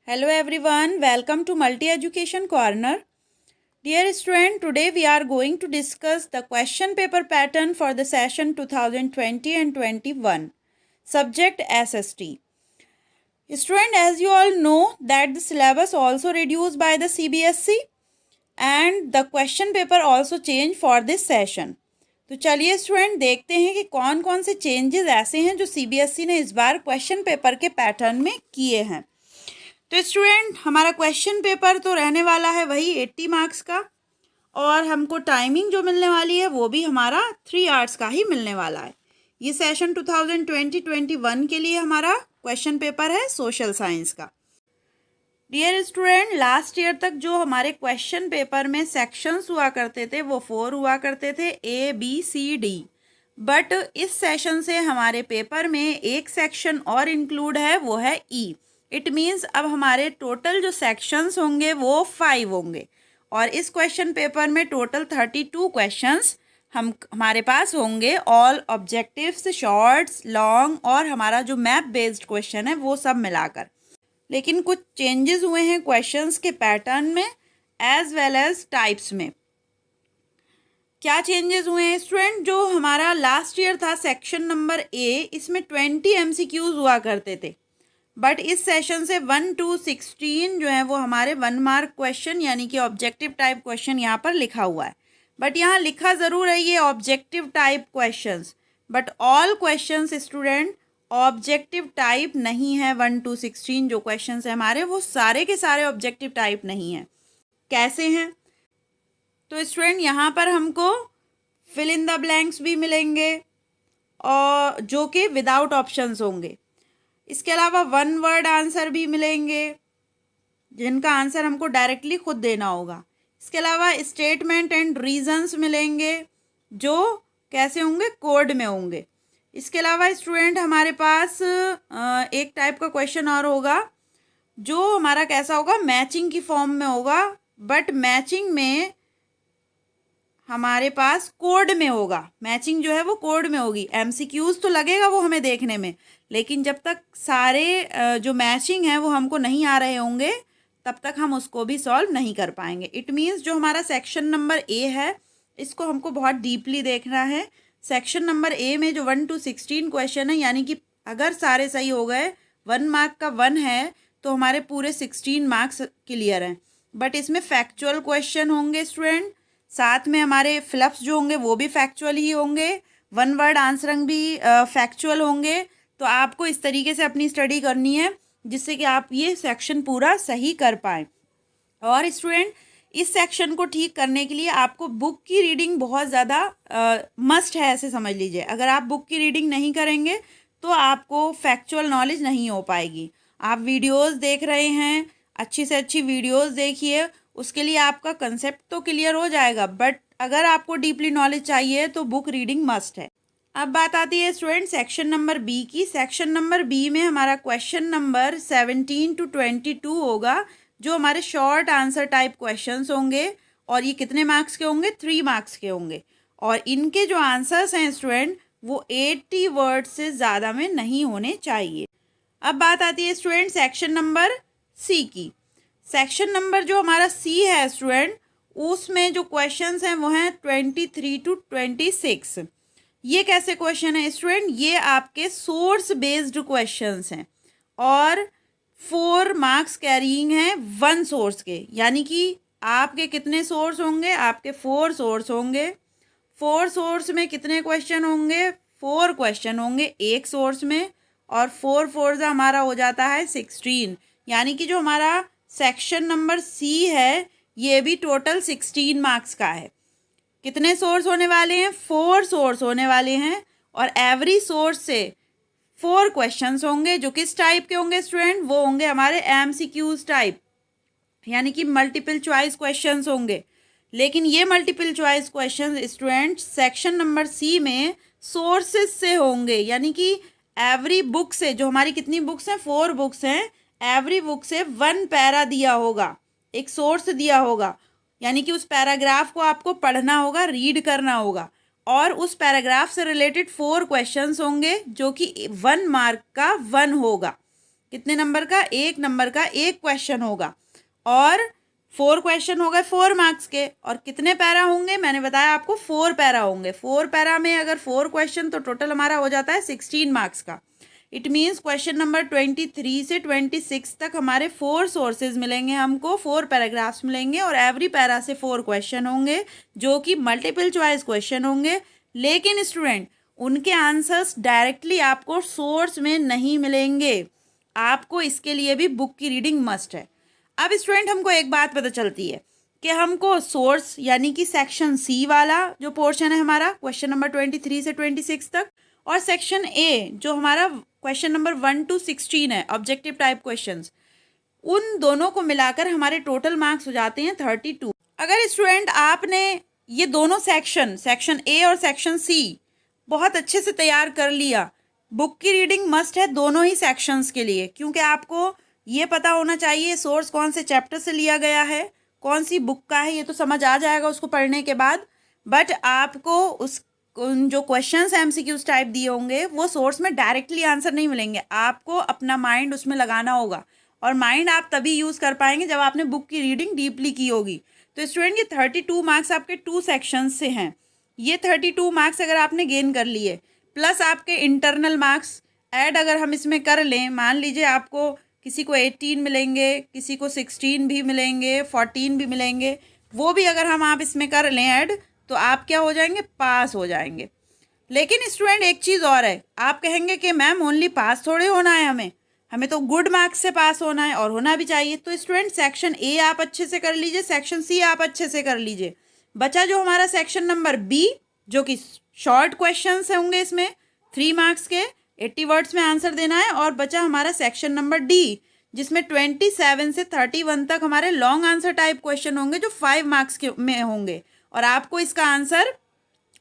Hello everyone, welcome to Multi Education Corner. Dear student, today we are going to discuss the question paper pattern for the session 2020 and 21. Subject SST. Student, as you all know that the syllabus also reduced by the CBSE and the question paper also changed for this session. तो चलिए student देखते हैं कि कौन कौन से changes ऐसे हैं जो सीबीएसई ने इस बार क्वेश्चन पेपर के पैटर्न में किए हैं। तो स्टूडेंट हमारा क्वेश्चन पेपर तो रहने वाला है वही 80 मार्क्स का और हमको टाइमिंग जो मिलने वाली है वो भी हमारा 3 आवर्स का ही मिलने वाला है। ये सेशन 2020-21 के लिए हमारा क्वेश्चन पेपर है सोशल साइंस का। डियर स्टूडेंट, लास्ट ईयर तक जो हमारे क्वेश्चन पेपर में सेक्शंस हुआ करते थे वो 4 हुआ करते थे, ABCD। बट इस सेशन से हमारे पेपर में एक सेक्शन और इंक्लूड है, वो है E। इट मीन्स अब हमारे टोटल जो सेक्शंस होंगे वो 5 होंगे और इस क्वेश्चन पेपर में टोटल 32 क्वेश्चंस हमारे पास होंगे। ऑल ऑब्जेक्टिव्स, शॉर्ट्स, लॉन्ग और हमारा जो मैप बेस्ड क्वेश्चन है वो सब मिलाकर। लेकिन कुछ चेंजेस हुए हैं क्वेश्चंस के पैटर्न में एज वेल एज टाइप्स में। क्या चेंजेस हुए हैं स्टूडेंट? जो हमारा लास्ट ईयर था सेक्शन नंबर A, इसमें 20 MCQs हुआ करते थे, बट इस सेशन से 1 to 16 जो है वो हमारे 1 मार्क क्वेश्चन यानी कि ऑब्जेक्टिव टाइप क्वेश्चन यहाँ पर लिखा हुआ है। बट यहाँ लिखा ज़रूर है ये objective type questions, but all questions student objective type नहीं है। 1 to 16 जो क्वेश्चंस है हमारे वो सारे के सारे ऑब्जेक्टिव टाइप नहीं हैं। कैसे हैं? तो स्टूडेंट यहाँ पर हमको फिल इन द ब्लैंक्स भी मिलेंगे और जो कि विदाउट ऑप्शंस होंगे। इसके अलावा 1 वर्ड आंसर भी मिलेंगे जिनका आंसर हमको डायरेक्टली खुद देना होगा। इसके अलावा स्टेटमेंट एंड रीजंस मिलेंगे जो कैसे होंगे, कोड में होंगे। इसके अलावा स्टूडेंट हमारे पास एक टाइप का क्वेश्चन और होगा जो हमारा कैसा होगा, मैचिंग की फॉर्म में होगा, बट मैचिंग में हमारे पास कोड में होगा। मैचिंग जो है वो कोड में होगी। MCQs तो लगेगा वो हमें देखने में, लेकिन जब तक सारे जो मैचिंग है वो हमको नहीं आ रहे होंगे तब तक हम उसको भी सॉल्व नहीं कर पाएंगे। इट मीन्स जो हमारा सेक्शन नंबर A है इसको हमको बहुत डीपली देखना है। सेक्शन नंबर A में जो 1 to 16 क्वेश्चन है यानी कि अगर सारे सही हो गए, 1 मार्क का 1 है तो हमारे पूरे 16 मार्क्स क्लियर हैं। बट इसमें फैक्चुअल क्वेश्चन होंगे स्टूडेंट, साथ में हमारे फ्लप्स जो होंगे वो भी फैक्चुअल ही होंगे, 1 वर्ड आंसरिंग भी फैक्चुअल होंगे। तो आपको इस तरीके से अपनी स्टडी करनी है जिससे कि आप ये सेक्शन पूरा सही कर पाएँ। और स्टूडेंट इस सेक्शन को ठीक करने के लिए आपको बुक की रीडिंग बहुत ज़्यादा मस्ट है, ऐसे समझ लीजिए। अगर आप बुक की रीडिंग नहीं करेंगे तो आपको फैक्चुअल नॉलेज नहीं हो पाएगी। आप वीडियोस देख रहे हैं, अच्छी से अच्छी वीडियोस देखिए, उसके लिए आपका कंसेप्ट तो क्लियर हो जाएगा, बट अगर आपको डीपली नॉलेज चाहिए तो बुक रीडिंग मस्ट है। अब बात आती है स्टूडेंट सेक्शन नंबर B की। सेक्शन नंबर B में हमारा क्वेश्चन नंबर 17 to 22 होगा जो हमारे शॉर्ट आंसर टाइप क्वेश्चंस होंगे और ये कितने मार्क्स के होंगे, 3 मार्क्स के होंगे। और इनके जो आंसर्स हैं स्टूडेंट वो 80 वर्ड से ज़्यादा में नहीं होने चाहिए। अब बात आती है स्टूडेंट सेक्शन नंबर C की। सेक्शन नंबर जो हमारा C है स्टूडेंट उसमें जो क्वेश्चंस हैं वो हैं 23 to 26। ये कैसे क्वेश्चन है स्टूडेंट? ये आपके सोर्स बेस्ड क्वेश्चंस हैं और 4 मार्क्स कैरिंग हैं 1 सोर्स के, यानी कि आपके कितने सोर्स होंगे, आपके 4 सोर्स होंगे। 4 सोर्स में कितने क्वेश्चन होंगे, 4 क्वेश्चन होंगे एक सोर्स में, और 4 4 हमारा हो जाता है 16। यानी कि जो हमारा सेक्शन नंबर C है ये भी टोटल 16 मार्क्स का है। कितने सोर्स होने वाले हैं, 4 सोर्स होने वाले हैं और एवरी सोर्स से 4 क्वेश्चंस होंगे जो किस टाइप के होंगे स्टूडेंट, वो होंगे हमारे MCQs टाइप, यानी कि मल्टीपल चॉइस क्वेश्चंस होंगे। लेकिन ये multiple choice questions student section number C में सोर्सेस से होंगे, यानी कि एवरी बुक से, जो हमारी कितनी बुक्स हैं, 4 बुक्स हैं, एवरी बुक से 1 पैरा दिया होगा, एक सोर्स दिया होगा, यानी कि उस पैराग्राफ को आपको पढ़ना होगा, रीड करना होगा और उस पैराग्राफ से रिलेटेड 4 क्वेश्चंस होंगे जो कि 1 मार्क का 1 होगा। कितने नंबर का? 1 नंबर का एक क्वेश्चन होगा और 4 क्वेश्चन हो गए 4 मार्क्स के। और कितने पैरा होंगे? मैंने बताया आपको 4 पैरा होंगे। 4 पैरा में अगर 4 क्वेश्चन तो टोटल हमारा हो जाता है 16 मार्क्स का। इट मीन्स क्वेश्चन नंबर 23 से 26 तक हमारे 4 सोर्सेज मिलेंगे, हमको 4 पैराग्राफ्स मिलेंगे और एवरी पैरा से 4 क्वेश्चन होंगे जो कि मल्टीपल चॉइस क्वेश्चन होंगे। लेकिन स्टूडेंट उनके आंसर्स डायरेक्टली आपको सोर्स में नहीं मिलेंगे, आपको इसके लिए भी बुक की रीडिंग मस्ट है। अब स्टूडेंट हमको एक बात पता चलती है कि हमको सोर्स यानी कि सेक्शन सी वाला जो पोर्शन है हमारा क्वेश्चन नंबर 23 से 26 तक, और सेक्शन ए जो हमारा क्वेश्चन नंबर 1 to 16 है ऑब्जेक्टिव टाइप क्वेश्चंस, उन दोनों को मिलाकर हमारे टोटल मार्क्स हो जाते हैं 32। अगर स्टूडेंट आपने ये दोनों सेक्शन ए और सेक्शन सी बहुत अच्छे से तैयार कर लिया, बुक की रीडिंग मस्ट है दोनों ही सेक्शंस के लिए, क्योंकि आपको ये पता होना चाहिए सोर्स कौन से चैप्टर से लिया गया है, कौन सी बुक का है, ये तो समझ आ जाएगा उसको पढ़ने के बाद। बट आपको उन जो क्वेश्चंस एमसीक्यूज टाइप दिए होंगे वो सोर्स में डायरेक्टली आंसर नहीं मिलेंगे, आपको अपना माइंड उसमें लगाना होगा। और माइंड आप तभी यूज़ कर पाएंगे जब आपने बुक की रीडिंग डीपली की होगी। तो स्टूडेंट ये 32 मार्क्स आपके 2 सेक्शंस से हैं। ये 32 मार्क्स अगर आपने गेन कर लिए प्लस आपके इंटरनल मार्क्स ऐड अगर हम इसमें कर लें, मान लीजिए आपको किसी को 18 मिलेंगे, किसी को 16 भी मिलेंगे, 14 भी मिलेंगे, वो भी अगर हम आप इसमें कर लें ऐड तो आप क्या हो जाएंगे? पास हो जाएंगे। लेकिन स्टूडेंट एक चीज़ और है, आप कहेंगे कि मैम ओनली पास थोड़े होना है, हमें तो गुड मार्क्स से पास होना है और होना भी चाहिए। तो स्टूडेंट सेक्शन ए आप अच्छे से कर लीजिए, सेक्शन सी आप अच्छे से कर लीजिए। बचा जो हमारा सेक्शन नंबर बी जो कि शॉर्ट क्वेश्चंस होंगे, इसमें 3 मार्क्स के 80 वर्ड्स में आंसर देना है। और बचा हमारा सेक्शन नंबर डी जिसमें 27 से 31 तक हमारे लॉन्ग आंसर टाइप क्वेश्चन होंगे जो 5 मार्क्स के में होंगे और आपको इसका आंसर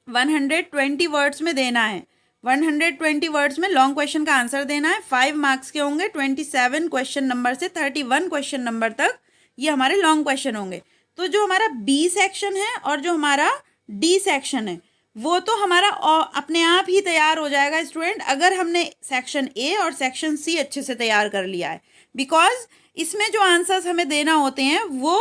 120 वर्ड्स में देना है। 120 वर्ड्स में लॉन्ग क्वेश्चन का आंसर देना है। 5 मार्क्स के होंगे, 27 क्वेश्चन नंबर से 31 क्वेश्चन नंबर तक ये हमारे लॉन्ग क्वेश्चन होंगे। तो जो हमारा बी सेक्शन है और जो हमारा डी सेक्शन है वो तो हमारा अपने आप ही तैयार हो जाएगा स्टूडेंट, अगर हमने सेक्शन ए और सेक्शन सी अच्छे से तैयार कर लिया है। बिकॉज इसमें जो आंसर्स हमें देना होते हैं वो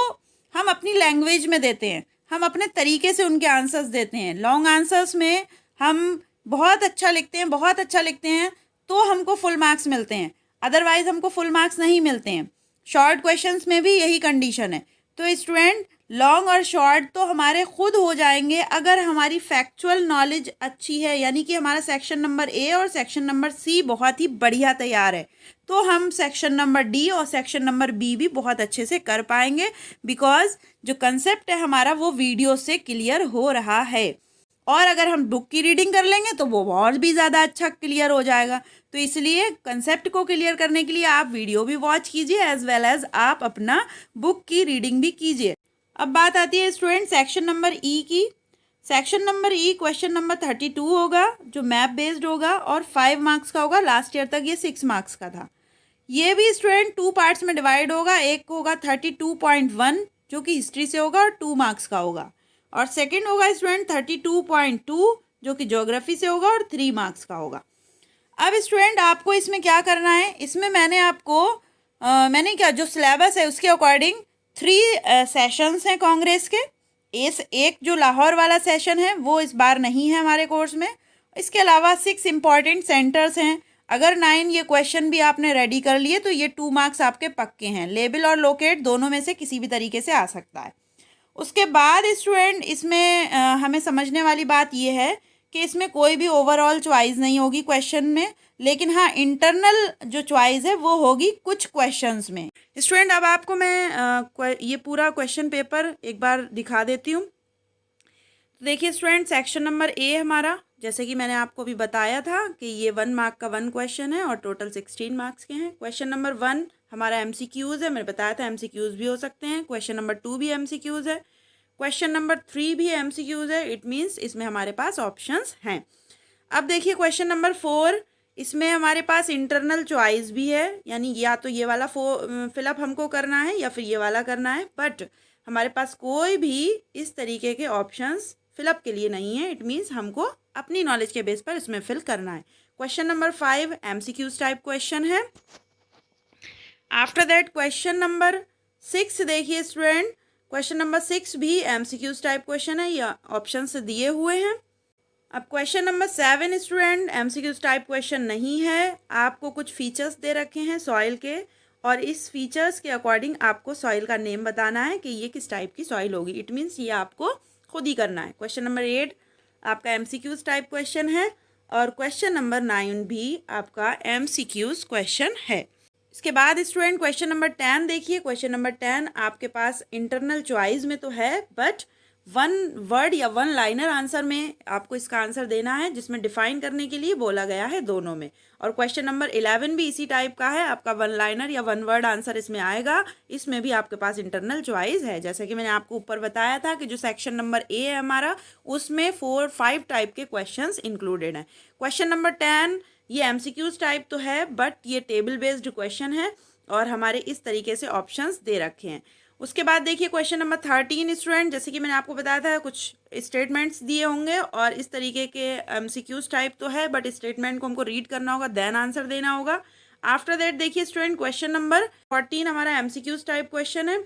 हम अपनी लैंग्वेज में देते हैं, हम अपने तरीके से उनके आंसर्स देते हैं। लॉन्ग आंसर्स में हम बहुत अच्छा लिखते हैं तो हमको फुल मार्क्स मिलते हैं, अदरवाइज हमको फुल मार्क्स नहीं मिलते हैं। शॉर्ट क्वेश्चंस में भी यही कंडीशन है। तो स्टूडेंट लॉन्ग और शॉर्ट तो हमारे खुद हो जाएंगे अगर हमारी फैक्चुअल नॉलेज अच्छी है, यानी कि हमारा सेक्शन नंबर ए और सेक्शन नंबर सी बहुत ही बढ़िया तैयार है, तो हम सेक्शन नंबर डी और सेक्शन नंबर बी भी बहुत अच्छे से कर पाएंगे। बिकॉज जो कंसेप्ट है हमारा वो वीडियो से क्लियर हो रहा है। और अगर हम बुक की रीडिंग कर लेंगे तो वो और भी ज़्यादा अच्छा क्लियर हो जाएगा। तो इसलिए कंसेप्ट को क्लियर करने के लिए आप वीडियो भी वॉच कीजिए एज वेल एज आप अपना बुक की रीडिंग भी कीजिए। अब बात आती है स्टूडेंट सेक्शन नंबर ई की। सेक्शन नंबर ई क्वेश्चन नंबर 32 होगा जो मैप बेस्ड होगा और 5 मार्क्स का होगा। लास्ट ईयर तक ये 6 मार्क्स का था। ये भी स्टूडेंट 2 पार्ट्स में डिवाइड होगा। एक होगा 32.1 जो कि हिस्ट्री से होगा और 2 मार्क्स का होगा, और सेकंड होगा स्टूडेंट 32.2 जो कि ज्योग्राफी से होगा और 3 मार्क्स का होगा। अब स्टूडेंट आपको इसमें क्या करना है, इसमें मैंने आपको जो सिलेबस है उसके अकॉर्डिंग 3 सेशंस हैं कांग्रेस के। एक जो लाहौर वाला सेशन है वो इस बार नहीं है हमारे कोर्स में। इसके अलावा 6 इम्पॉर्टेंट सेंटर्स हैं। अगर 9 ये क्वेश्चन भी आपने रेडी कर लिए तो ये 2 मार्क्स आपके पक्के हैं। लेबल और लोकेट दोनों में से किसी भी तरीके से आ सकता है। उसके बाद स्टूडेंट इसमें हमें समझने वाली बात ये है कि इसमें कोई भी ओवरऑल चॉइस नहीं होगी क्वेश्चन में, लेकिन हाँ इंटरनल जो चॉइस है वो होगी कुछ क्वेश्चंस में। स्टूडेंट अब आपको मैं ये पूरा क्वेश्चन पेपर एक बार दिखा देती हूँ। तो देखिए स्टूडेंट सेक्शन नंबर ए हमारा, जैसे कि मैंने आपको भी बताया था कि ये 1 मार्क का 1 क्वेश्चन है और टोटल 16 मार्क्स के हैं। क्वेश्चन नंबर 1 हमारा एमसीक्यूज़ है, मैंने बताया था एमसीक्यूज़ भी हो सकते हैं। क्वेश्चन नंबर 2 भी एमसीक्यूज़ है। क्वेश्चन नंबर 3 भी एमसीक्यूज़ है। इट मीन्स इसमें हमारे पास ऑप्शंस हैं। अब देखिए क्वेश्चन नंबर 4, इसमें हमारे पास इंटरनल चॉइस भी है, यानी या तो ये वाला फिलअप हमको करना है या फिर ये वाला करना है, बट हमारे पास कोई भी इस तरीके के ऑप्शंस फिलअप के लिए नहीं है। इट मीन्स हमको अपनी नॉलेज के बेस पर इसमें फिल करना है। Question number 5 MCQs type question है। आफ्टर दैट क्वेश्चन नंबर 6 देखिए स्टूडेंट, क्वेश्चन नंबर 6 भी एमसीक्यूज टाइप क्वेश्चन है, या ऑप्शन से दिए हुए हैं। अब question number 7 student MCQs type question नहीं है, आपको कुछ फीचर्स दे रखे हैं सॉइल के, और इस फीचर्स के अकॉर्डिंग आपको सॉइल का नेम बताना है कि ये किस टाइप की सॉइल होगी। इट मीन्स ये आपको खुद ही करना है। क्वेश्चन नंबर 8 आपका एमसीक्यूज टाइप क्वेश्चन है, और क्वेश्चन नंबर 9 भी आपका एमसीक्यूज क्वेश्चन है। इसके बाद स्टूडेंट क्वेश्चन नंबर 10 देखिए, क्वेश्चन नंबर 10 आपके पास इंटरनल चॉइस में तो है, बट वन वर्ड या वन लाइनर आंसर में आपको इसका आंसर देना है, जिसमें डिफाइन करने के लिए बोला गया है दोनों में। और क्वेश्चन नंबर 11 भी इसी टाइप का है, आपका वन लाइनर या वन वर्ड आंसर इसमें आएगा। इसमें भी आपके पास इंटरनल चॉइस है। जैसे कि मैंने आपको ऊपर बताया था कि जो सेक्शन नंबर ए है हमारा, उसमें 4-5 टाइप के क्वेश्चंस इंक्लूडेड हैं। क्वेश्चन नंबर 10 ये एमसीक्यूज टाइप तो है, बट ये टेबल बेस्ड क्वेश्चन है, और हमारे इस तरीके से ऑप्शंस दे रखे हैं। उसके बाद देखिए क्वेश्चन नंबर 13 स्टूडेंट, जैसे कि मैंने आपको बताया था कुछ स्टेटमेंट्स दिए होंगे, और इस तरीके के एमसीक्यूज टाइप तो है, बट स्टेटमेंट को हमको रीड करना होगा, देन आंसर देना होगा। आफ्टर दैट देखिए स्टूडेंट क्वेश्चन नंबर 14 हमारा एमसीक्यूज टाइप क्वेश्चन है।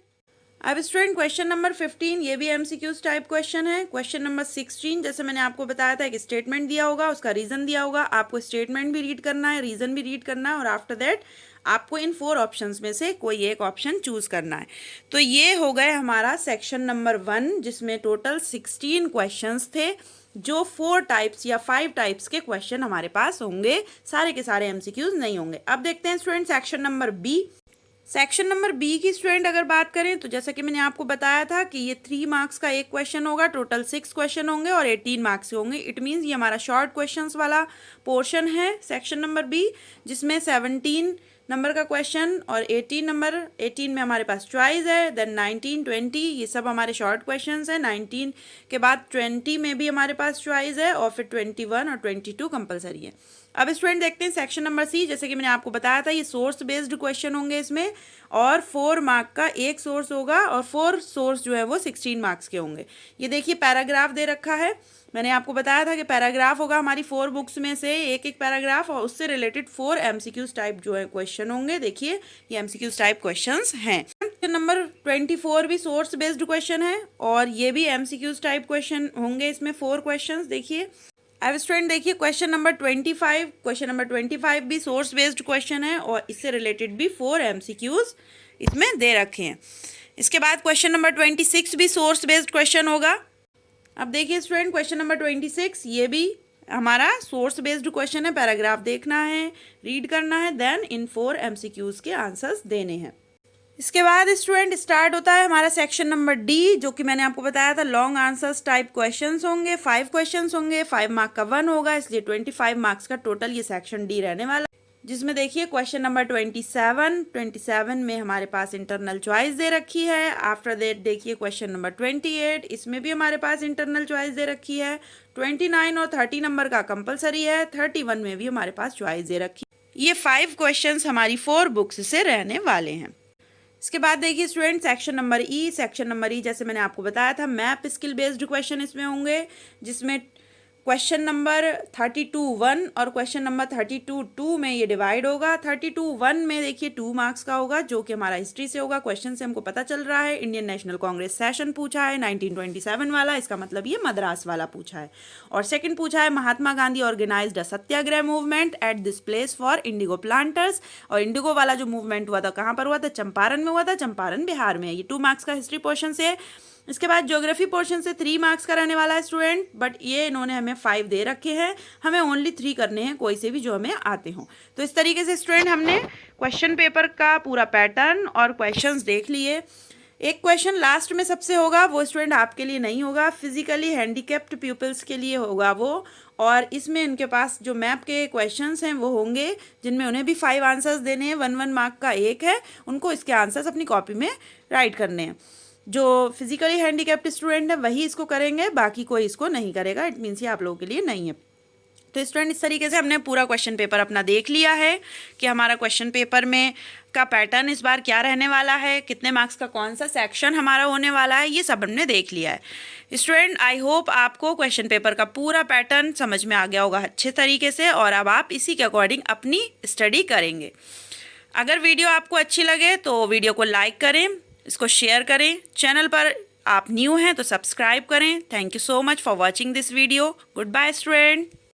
अब स्टूडेंट क्वेश्चन नंबर 15 ये भी एमसीक्यूज टाइप क्वेश्चन है। क्वेश्चन नंबर 16 जैसे मैंने आपको बताया था, एक स्टेटमेंट दिया होगा, उसका रीजन दिया होगा, आपको स्टेटमेंट भी रीड करना है, रीजन भी रीड करना है, और आफ्टर दैट आपको इन 4 ऑप्शंस में से कोई एक ऑप्शन चूज करना है। तो ये हो गए हमारा सेक्शन नंबर 1, जिसमें टोटल 16 क्वेश्चंस थे, जो 4 टाइप्स या 5 टाइप्स के क्वेश्चन हमारे पास होंगे, सारे के सारे एमसीक्यूज नहीं होंगे। अब देखते हैं student section number B. Section number B की स्टूडेंट अगर बात करें तो जैसा कि मैंने आपको बताया था कि ये 3 मार्क्स का एक क्वेश्चन होगा, टोटल 6 क्वेश्चन होंगे और 18 मार्क्स के होंगे। इट मीन्स ये हमारा शॉर्ट क्वेश्चंस वाला पोर्शन है सेक्शन नंबर बी, जिसमें 17 नंबर का क्वेश्चन और 18 में हमारे पास चॉइस है, देन 19, 20 ये सब हमारे शॉर्ट क्वेश्चंस हैं। 19 के बाद 20 में भी हमारे पास चॉइस है, और फिर 21 और 22 कंपलसरी है। अब स्टूडेंट देखते हैं सेक्शन नंबर सी। जैसे कि मैंने आपको बताया था, ये सोर्स बेस्ड क्वेश्चन होंगे इसमें, और 4 मार्क का एक सोर्स होगा, और 4 सोर्स जो है वो 16 मार्क्स के होंगे। ये देखिए पैराग्राफ दे रखा है, मैंने आपको बताया था कि पैराग्राफ होगा हमारी 4 बुक्स में से एक एक पैराग्राफ, और उससे रिलेटेड 4 एमसीक्यूज टाइप जो है क्वेश्चन होंगे। देखिए ये एमसीक्यूज टाइप क्वेश्चंस हैं। नंबर 24 भी सोर्स बेस्ड क्वेश्चन है, और ये भी एमसीक्यूज टाइप क्वेश्चन होंगे, इसमें 4 क्वेश्चंस। देखिए अब स्टूडेंट देखिए क्वेश्चन नंबर 25 भी सोर्स बेस्ड क्वेश्चन है, और इससे रिलेटेड भी 4 एमसीक्यूज इसमें दे रखे हैं। इसके बाद क्वेश्चन नंबर 26 भी सोर्स बेस्ड क्वेश्चन होगा। अब देखिए स्टूडेंट क्वेश्चन नंबर 26 ये भी हमारा सोर्स बेस्ड क्वेश्चन है, पैराग्राफ देखना है, रीड करना है, देन इन 4 एमसीक्यूज के आंसर्स देने हैं। इसके बाद स्टूडेंट स्टार्ट होता है हमारा सेक्शन नंबर डी, जो कि मैंने आपको बताया था लॉन्ग आंसर्स टाइप क्वेश्चंस होंगे। 5 क्वेश्चंस होंगे, 5 मार्क का 1 होगा, इसलिए 25 मार्क्स का टोटल ये सेक्शन डी रहने वाला, जिसमें देखिए क्वेश्चन नंबर 27 में हमारे पास इंटरनल चॉइस दे रखी है। आफ्टर दैट देखिए क्वेश्चन नंबर 28, इसमें भी हमारे पास इंटरनल चॉइस दे रखी है। 29 और 30 नंबर का कंपलसरी है। 31 में भी हमारे पास चॉइस दे रखी है। ये 5 क्वेश्चंस हमारी 4 बुक्स से रहने वाले हैं। इसके बाद देखिए स्टूडेंट सेक्शन नंबर ई जैसे मैंने आपको बताया था, मैप स्किल बेस्ड क्वेश्चन इसमें होंगे, जिसमें क्वेश्चन नंबर 32(1) और क्वेश्चन नंबर 32(2) में ये डिवाइड होगा। 32(1) में देखिए 2 मार्क्स का होगा, जो कि हमारा हिस्ट्री से होगा। क्वेश्चन से हमको पता चल रहा है इंडियन नेशनल कांग्रेस सेशन पूछा है 1927 वाला, इसका मतलब ये मद्रास वाला पूछा है। और सेकंड पूछा है Mahatma Gandhi organised a satyagraha movement at this place for indigo planters, और इंडिगो वाला जो मूवमेंट हुआ था कहाँ पर हुआ था, चंपारण में हुआ था, चंपारण बिहार में। ये 2 मार्क्स का हिस्ट्री पोर्शन से है। इसके बाद ज्योग्राफी पोर्शन से 3 मार्क्स का रहने वाला है स्टूडेंट, बट ये इन्होंने हमें 5 दे रखे हैं, हमें ओनली 3 करने हैं, कोई से भी जो हमें आते हों। तो इस तरीके से स्टूडेंट हमने क्वेश्चन पेपर का पूरा पैटर्न और क्वेश्चंस देख लिए। एक क्वेश्चन लास्ट में सबसे होगा, वो स्टूडेंट आपके लिए नहीं होगा, फिजिकली हैंडीकैप्ड पीपल्स के लिए होगा वो, और इसमें उनके पास जो मैप के क्वेश्चंस हैं वो होंगे, जिनमें उन्हें भी 5 आंसर्स देने हैं। 1 मार्क का एक है, उनको इसके आंसर्स अपनी कॉपी में राइट करने हैं। जो फिजिकली हैंडीकैप्ड स्टूडेंट है वही इसको करेंगे, बाकी कोई इसको नहीं करेगा। इट मीन्स ये आप लोगों के लिए नहीं है। तो स्टूडेंट इस तरीके से हमने पूरा क्वेश्चन पेपर अपना देख लिया है कि हमारा क्वेश्चन पेपर में का पैटर्न इस बार क्या रहने वाला है, कितने मार्क्स का कौन सा सेक्शन हमारा होने वाला है, ये सब हमने देख लिया है। स्टूडेंट आई होप आपको क्वेश्चन पेपर का पूरा पैटर्न समझ में आ गया होगा अच्छे तरीके से, और अब आप इसी के अकॉर्डिंग अपनी स्टडी करेंगे। अगर वीडियो आपको अच्छी लगे तो वीडियो को लाइक करें, इसको शेयर करें। चैनल पर आप न्यू हैं तो सब्सक्राइब करें। Thank you so much for watching this video. Goodbye student.